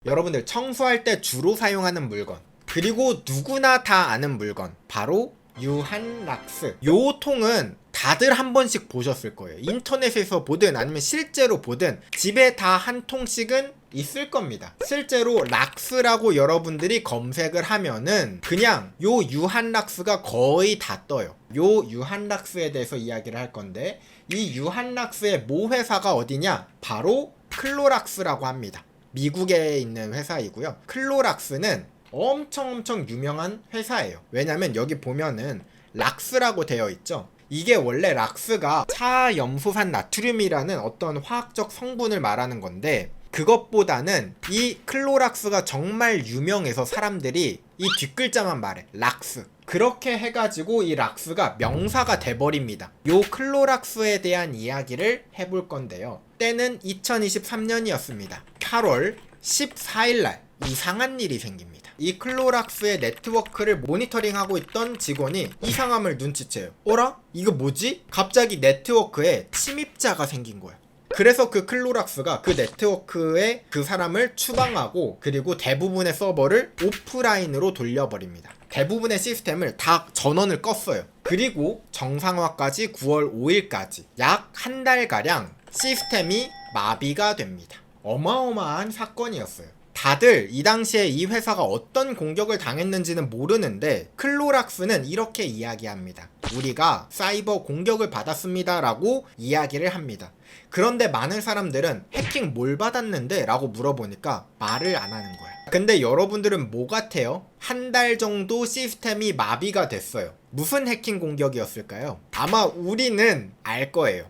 여러분들 청소할 때 주로 사용하는 물건, 그리고 누구나 다 아는 물건, 바로 유한락스. 요 통은 다들 한 번씩 보셨을 거예요. 인터넷에서 보든 아니면 실제로 보든 집에 다 한 통씩은 있을 겁니다. 실제로 락스라고 여러분들이 검색을 하면은 그냥 요 유한락스가 거의 다 떠요. 요 유한락스에 대해서 이야기를 할 건데, 이 유한락스의 모 회사가 어디냐? 바로 클로락스라고 합니다. 미국에 있는 회사이고요. 클로락스는 엄청 유명한 회사예요. 왜냐면 여기 보면은 락스라고 되어 있죠. 이게 원래 락스가 차염소산 나트륨이라는 어떤 화학적 성분을 말하는 건데, 그것보다는 이 클로락스가 정말 유명해서 사람들이 이 뒷글자만 말해, 락스. 그렇게 해가지고 이 락스가 명사가 돼버립니다. 요 클로락스에 대한 이야기를 해볼 건데요. 때는 2023년이었습니다. 8월 14일날 이상한 일이 생깁니다. 이 클로락스의 네트워크를 모니터링하고 있던 직원이 이상함을 눈치채요. 어라? 이거 뭐지? 갑자기 네트워크에 침입자가 생긴 거야. 그래서 그 클로락스가 그 네트워크에 그 사람을 추방하고, 그리고 대부분의 서버를 오프라인으로 돌려버립니다. 대부분의 시스템을 다 전원을 껐어요. 그리고 정상화까지 9월 5일까지 약 한 달가량 시스템이 마비가 됩니다. 어마어마한 사건이었어요. 다들 이 당시에 이 회사가 어떤 공격을 당했는지는 모르는데, 클로락스는 이렇게 이야기합니다. 우리가 사이버 공격을 받았습니다 라고 이야기를 합니다. 그런데 많은 사람들은 해킹 뭘 받았는데? 라고 물어보니까 말을 안 하는 거야. 근데 여러분들은 뭐 같아요? 한 달 정도 시스템이 마비가 됐어요. 무슨 해킹 공격이었을까요? 아마 우리는 알 거예요.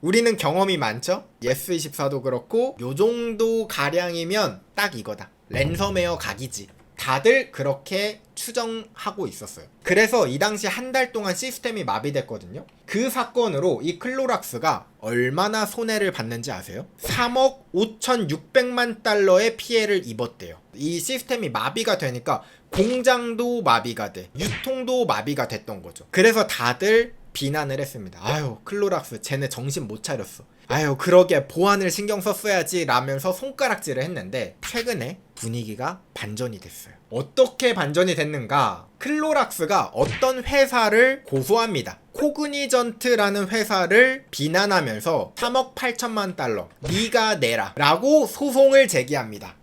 우리는 경험이 많죠? 예스24도 그렇고, 요 정도 가량이면 딱 이거다. 랜섬웨어 각이지. 다들 그렇게 추정하고 있었어요. 그래서 이 당시 한 달 동안 시스템이 마비됐거든요. 그 사건으로 이 클로락스가 얼마나 손해를 봤는지 아세요? 3억 5,600만 달러의 피해를 입었대요. 이 시스템이 마비가 되니까 공장도 마비가 돼, 유통도 마비가 됐던 거죠. 그래서 다들 비난을 했습니다. 아유, 클로락스 쟤네 정신 못 차렸어. 아유, 그러게 보안을 신경 썼어야지 라면서 손가락질을 했는데, 최근에 분위기가 반전이 됐어요. 어떻게 반전이 됐는가? 클로락스가 어떤 회사를 고소합니다. 코그니전트라는 회사를 비난하면서 3억 8천만 달러 네가 내라 라고 소송을 제기합니다.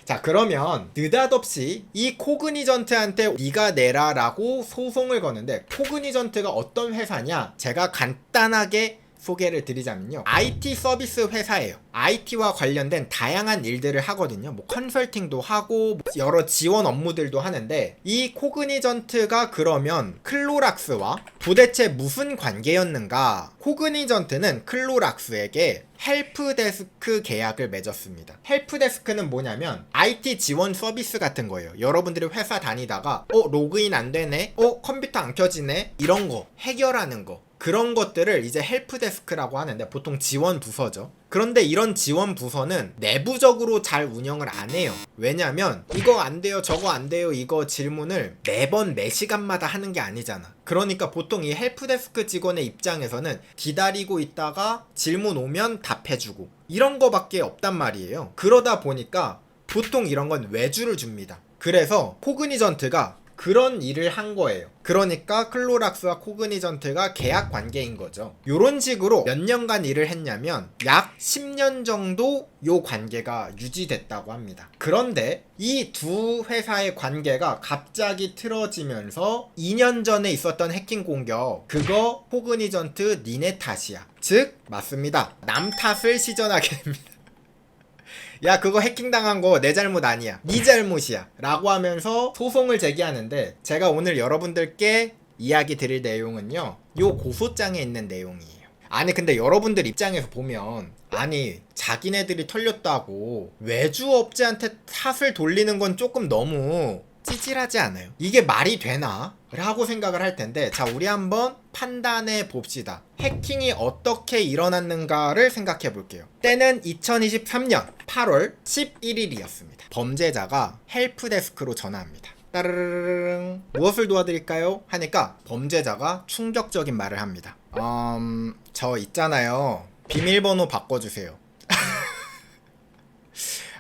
자, 그러면 느닷없이 이 코그니전트한테 네가 내라 라고 소송을 거는데, 코그니전트가 어떤 회사냐? 제가 간단하게 소개를 드리자면요, IT 서비스 회사예요. IT와 관련된 다양한 일들을 하거든요. 뭐 컨설팅도 하고 여러 지원 업무들도 하는데, 이 코그니전트가 그러면 클로락스와 도대체 무슨 관계였는가? 코그니전트는 클로락스에게 헬프데스크 계약을 맺었습니다. 헬프데스크는 뭐냐면 IT 지원 서비스 같은 거예요. 여러분들이 회사 다니다가 로그인 안 되네? 컴퓨터 안 켜지네? 이런 거 해결하는 거, 그런 것들을 이제 헬프데스크라고 하는데, 보통 지원 부서죠. 그런데 이런 지원 부서는 내부적으로 잘 운영을 안 해요. 왜냐면 이거 안 돼요, 저거 안 돼요, 이거 질문을 매번 매 시간마다 하는 게 아니잖아. 그러니까 보통 이 헬프데스크 직원의 입장에서는 기다리고 있다가 질문 오면 답해주고, 이런 거밖에 없단 말이에요. 그러다 보니까 보통 이런 건 외주를 줍니다. 그래서 코그니전트가 그런 일을 한 거예요. 그러니까 클로락스와 코그니전트가 계약 관계인 거죠. 요런 식으로 몇 년간 일을 했냐면 약 10년 정도 요 관계가 유지됐다고 합니다. 그런데 이 두 회사의 관계가 갑자기 틀어지면서 2년 전에 있었던 해킹 공격, 그거 코그니전트 니네 탓이야. 즉, 맞습니다. 남 탓을 시전하게 됩니다. 야, 그거 해킹당한 거 내 잘못 아니야, 네 잘못이야 라고 하면서 소송을 제기하는데, 제가 오늘 여러분들께 이야기 드릴 내용은요, 요 고소장에 있는 내용이에요. 아니, 근데 여러분들 입장에서 보면, 아니, 자기네들이 털렸다고 외주업체한테 탓을 돌리는 건 조금 너무 찌질하지 않아요? 이게 말이 되나? 라고 생각을 할 텐데, 자, 우리 한번 판단해 봅시다. 해킹이 어떻게 일어났는가를 생각해 볼게요. 때는 2023년 8월 11일이었습니다. 범죄자가 헬프데스크로 전화합니다. 따르르릉, 무엇을 도와드릴까요? 하니까 범죄자가 충격적인 말을 합니다. 저 있잖아요, 비밀번호 바꿔주세요.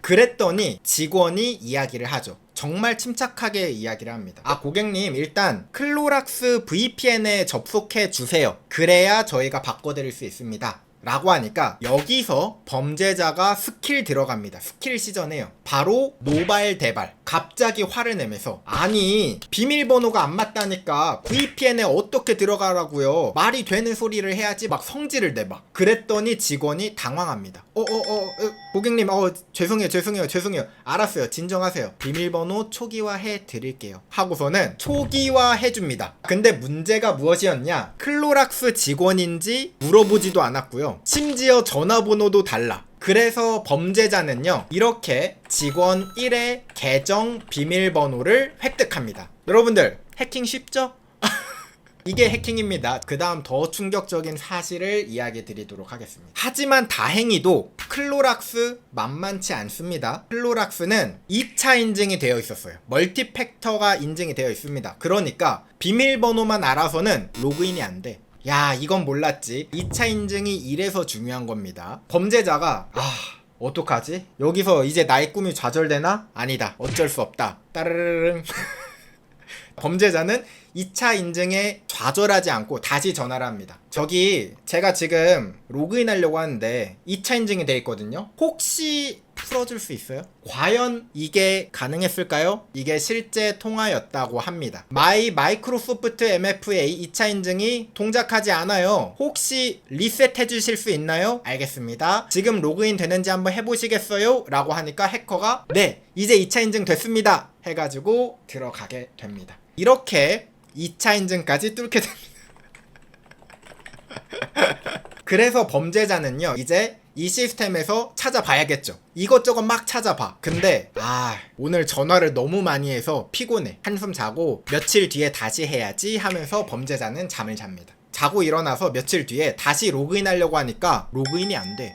그랬더니 직원이 이야기를 하죠. 정말 침착하게 이야기를 합니다. 아, 고객님, 일단 클로락스 VPN에 접속해 주세요. 그래야 저희가 바꿔드릴 수 있습니다. 라고 하니까 여기서 범죄자가 스킬 들어갑니다. 스킬 시전해요. 바로 노발 대발. 갑자기 화를 내면서, 아니 비밀번호가 안 맞다니까 VPN에 어떻게 들어가라고요. 말이 되는 소리를 해야지. 막 성질을 내봐. 그랬더니 직원이 당황합니다. 고객님, 죄송해요. 알았어요. 진정하세요. 비밀번호 초기화해 드릴게요. 하고서는 초기화해 줍니다. 근데 문제가 무엇이었냐? 클로락스 직원인지 물어보지도 않았고요. 심지어 전화번호도 달라. 그래서 범죄자는요, 이렇게 직원 1의 계정 비밀번호를 획득합니다. 여러분들, 해킹 쉽죠? 이게 해킹입니다. 그 다음 더 충격적인 사실을 이야기 드리도록 하겠습니다. 하지만 다행히도 클로락스 만만치 않습니다. 클로락스는 2차 인증이 되어 있었어요. 멀티팩터가 인증이 되어 있습니다. 그러니까 비밀번호만 알아서는 로그인이 안 돼. 야, 이건 몰랐지. 2차 인증이 이래서 중요한 겁니다. 범죄자가 어떡하지? 여기서 이제 나의 꿈이 좌절되나? 아니다. 어쩔 수 없다. 따르르릉. 범죄자는 2차 인증에 좌절하지 않고 다시 전화를 합니다. 저기 제가 지금 로그인 하려고 하는데 2차 인증이 돼 있거든요. 혹시 풀어줄 수 있어요? 과연 이게 가능했을까요? 이게 실제 통화였다고 합니다. 마이크로소프트 MFA 2차 인증이 동작하지 않아요. 혹시 리셋해 주실 수 있나요? 알겠습니다. 지금 로그인 되는지 한번 해보시겠어요? 라고 하니까 해커가 네, 이제 2차 인증 됐습니다 해가지고 들어가게 됩니다. 이렇게 2차 인증까지 뚫게 됩니다. 그래서 범죄자는요, 이제 이 시스템에서 찾아봐야겠죠. 이것저것 막 찾아봐. 근데 오늘 전화를 너무 많이 해서 피곤해. 한숨 자고 며칠 뒤에 다시 해야지 하면서 범죄자는 잠을 잡니다. 자고 일어나서 며칠 뒤에 다시 로그인 하려고 하니까 로그인이 안 돼.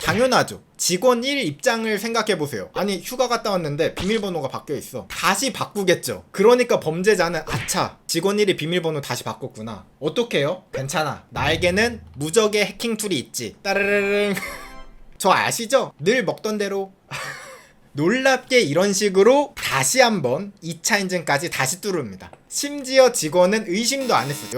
당연하죠. 직원 1 입장을 생각해보세요. 아니, 휴가 갔다 왔는데 비밀번호가 바뀌어있어. 다시 바꾸겠죠. 그러니까 범죄자는 아차, 직원 1이 비밀번호 다시 바꿨구나. 어떡해요? 괜찮아. 나에게는 무적의 해킹 툴이 있지. 따르르릉. 저 아시죠? 늘 먹던 대로. 놀랍게 이런 식으로 다시 한번 2차 인증까지 다시 뚫습니다. 심지어 직원은 의심도 안 했어요.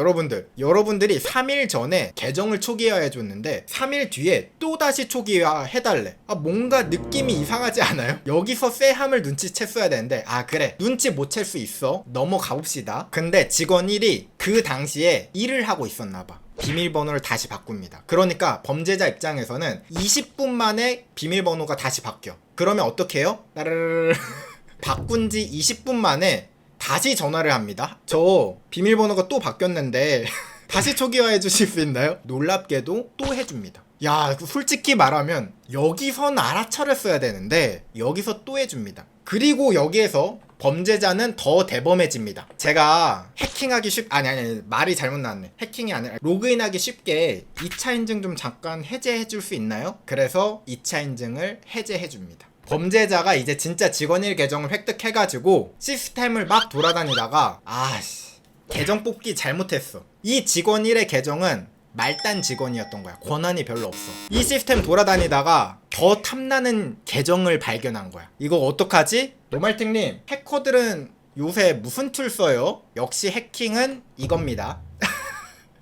여러분들이 3일 전에 계정을 초기화해 줬는데 3일 뒤에 또다시 초기화 해달래. 뭔가 느낌이 이상하지 않아요? 여기서 쎄함을 눈치챘어야 되는데 그래, 눈치 못 챌 수 있어. 넘어가 봅시다. 근데 직원 1이 그 당시에 일을 하고 있었나봐. 비밀번호를 다시 바꿉니다. 그러니까 범죄자 입장에서는 20분 만에 비밀번호가 다시 바뀌어. 그러면 어떻게 해요? 바꾼 지 20분 만에 다시 전화를 합니다. 저 비밀번호가 또 바뀌었는데 다시 초기화해 주실 수 있나요? 놀랍게도 또 해줍니다. 야, 솔직히 말하면 여기선 알아차렸어야 되는데 여기서 또 해줍니다. 그리고 여기에서 범죄자는 더 대범해집니다. 제가 해킹하기 말이 잘못 나왔네. 해킹이 아니라 로그인하기 쉽게 2차 인증 좀 잠깐 해제해 줄 수 있나요? 그래서 2차 인증을 해제해 줍니다. 범죄자가 이제 진짜 직원 1 계정을 획득해가지고 시스템을 막 돌아다니다가 계정 뽑기 잘못했어. 이 직원 1의 계정은 말단 직원이었던 거야. 권한이 별로 없어. 이 시스템 돌아다니다가 더 탐나는 계정을 발견한 거야. 이거 어떡하지? 노말팅님, 해커들은 요새 무슨 툴 써요? 역시 해킹은 이겁니다.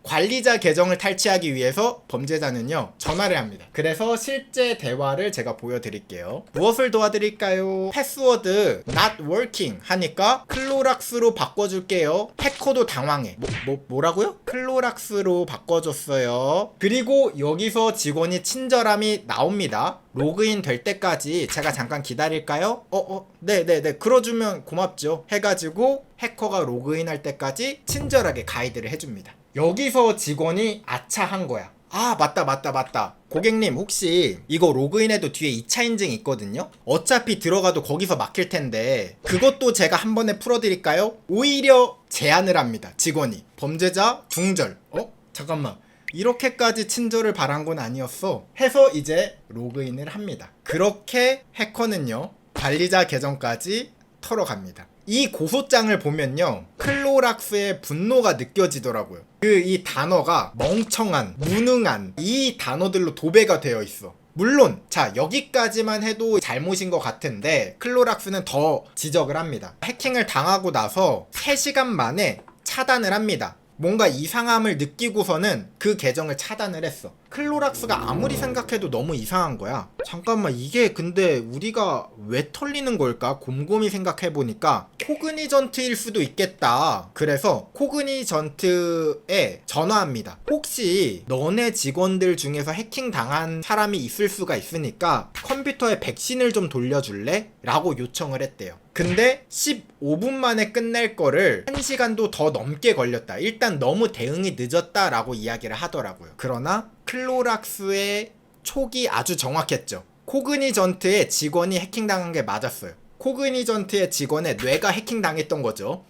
관리자 계정을 탈취하기 위해서 범죄자는요, 전화를 합니다. 그래서 실제 대화를 제가 보여드릴게요. 무엇을 도와드릴까요? 패스워드 not working 하니까 클로락스로 바꿔줄게요. 해커도 당황해. 뭐라고요? 클로락스로 바꿔줬어요. 그리고 여기서 직원이 친절함이 나옵니다. 로그인 될 때까지 제가 잠깐 기다릴까요? 네네네, 그러주면 고맙죠 해가지고 해커가 로그인 할 때까지 친절하게 가이드를 해줍니다. 여기서 직원이 아차한 거야. 맞다. 고객님, 혹시 이거 로그인해도 뒤에 2차 인증 있거든요? 어차피 들어가도 거기서 막힐 텐데 그것도 제가 한 번에 풀어드릴까요? 오히려 제안을 합니다. 직원이. 범죄자 중절. 잠깐만, 이렇게까지 친절을 바란 건 아니었어 해서 이제 로그인을 합니다. 그렇게 해커는요, 관리자 계정까지 털어갑니다. 이 고소장을 보면요, 클로락스의 분노가 느껴지더라고요. 이 단어가 멍청한, 무능한 이 단어들로 도배가 되어 있어. 물론 자 여기까지만 해도 잘못인 것 같은데 클로락스는 더 지적을 합니다. 해킹을 당하고 나서 3시간 만에 차단을 합니다. 뭔가 이상함을 느끼고서는 그 계정을 차단을 했어. 클로락스가 아무리 생각해도 너무 이상한 거야. 잠깐만 이게 근데 우리가 왜 털리는 걸까? 곰곰이 생각해보니까 코그니전트일 수도 있겠다. 그래서 코그니전트에 전화합니다. 혹시 너네 직원들 중에서 해킹 당한 사람이 있을 수가 있으니까 컴퓨터에 백신을 좀 돌려줄래? 라고 요청을 했대요. 근데 15분 만에 끝낼 거를 1시간도 더 넘게 걸렸다. 일단 너무 대응이 늦었다 라고 이야기를 하더라고요. 그러나 클로락스의 촉이 아주 정확했죠. 코그니전트의 직원이 해킹당한 게 맞았어요. 코그니전트의 직원의 뇌가 해킹당했던 거죠.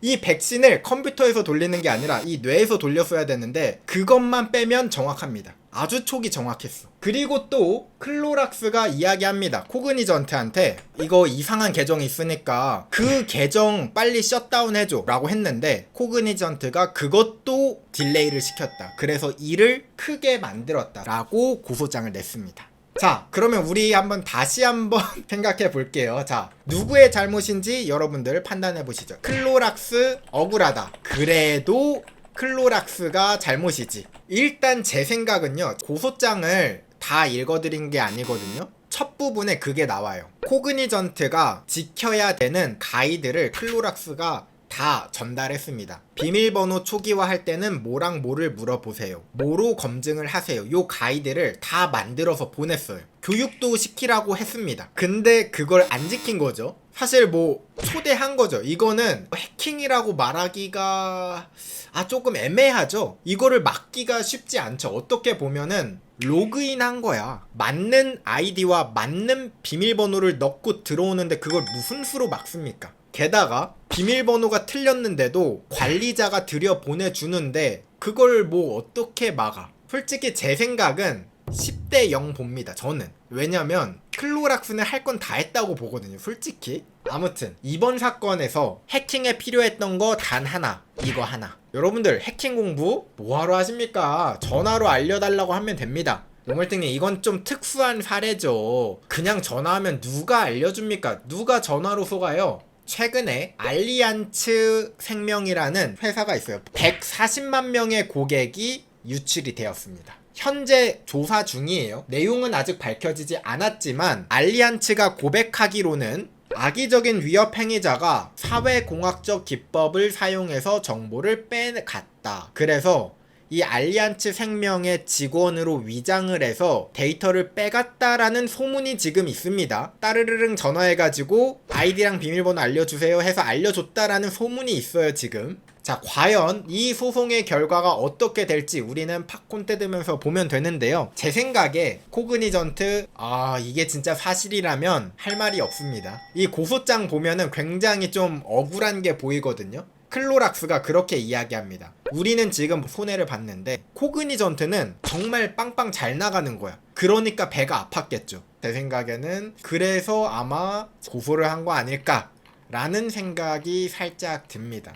이 백신을 컴퓨터에서 돌리는 게 아니라 이 뇌에서 돌렸어야 되는데 그것만 빼면 정확합니다. 아주 촉이 정확했어. 그리고 또 클로락스가 이야기합니다. 코그니전트한테 이거 이상한 계정이 있으니까 그 계정 빨리 셧다운 해줘 라고 했는데 코그니전트가 그것도 딜레이를 시켰다. 그래서 일을 크게 만들었다 라고 고소장을 냈습니다. 자, 그러면 우리 다시 한번 생각해 볼게요. 자, 누구의 잘못인지 여러분들 판단해 보시죠. 클로락스 억울하다. 그래도 클로락스가 잘못이지. 일단 제 생각은요, 고소장을 다 읽어드린 게 아니거든요. 첫 부분에 그게 나와요. 코그니전트가 지켜야 되는 가이드를 클로락스가 다 전달했습니다. 비밀번호 초기화할 때는 뭐랑 뭐를 물어보세요. 뭐로 검증을 하세요. 요 가이드를 다 만들어서 보냈어요. 교육도 시키라고 했습니다. 근데 그걸 안 지킨 거죠. 사실 초대한 거죠. 이거는 해킹이라고 말하기가 조금 애매하죠. 이거를 막기가 쉽지 않죠. 어떻게 보면은 로그인 한 거야. 맞는 아이디와 맞는 비밀번호를 넣고 들어오는데 그걸 무슨 수로 막습니까? 게다가 비밀번호가 틀렸는데도 관리자가 들여보내주는데 그걸 어떻게 막아? 솔직히 제 생각은 10대 0 봅니다. 저는. 왜냐면 클로락스는 할 건 다 했다고 보거든요. 솔직히. 아무튼 이번 사건에서 해킹에 필요했던 거 단 하나. 이거 하나. 여러분들 해킹 공부 뭐하러 하십니까? 전화로 알려달라고 하면 됩니다. 노멀등님 이건 좀 특수한 사례죠. 그냥 전화하면 누가 알려줍니까? 누가 전화로 속아요? 최근에 알리안츠 생명이라는 회사가 있어요. 140만 명의 고객이 유출이 되었습니다. 현재 조사 중이에요. 내용은 아직 밝혀지지 않았지만 알리안츠가 고백하기로는 악의적인 위협 행위자가 사회공학적 기법을 사용해서 정보를 빼갔다. 그래서 이 알리안츠 생명의 직원으로 위장을 해서 데이터를 빼갔다라는 소문이 지금 있습니다. 따르르릉 전화해가지고 아이디랑 비밀번호 알려주세요 해서 알려줬다라는 소문이 있어요 지금. 자, 과연 이 소송의 결과가 어떻게 될지 우리는 팝콘 뜯으면서 보면 되는데요. 제 생각에 코그니전트 이게 진짜 사실이라면 할 말이 없습니다. 이 고소장 보면은 굉장히 좀 억울한 게 보이거든요. 클로락스가 그렇게 이야기합니다. 우리는 지금 손해를 봤는데 코그니전트는 정말 빵빵 잘 나가는 거야. 그러니까 배가 아팠겠죠. 제 생각에는 그래서 아마 고소를 한 거 아닐까 라는 생각이 살짝 듭니다.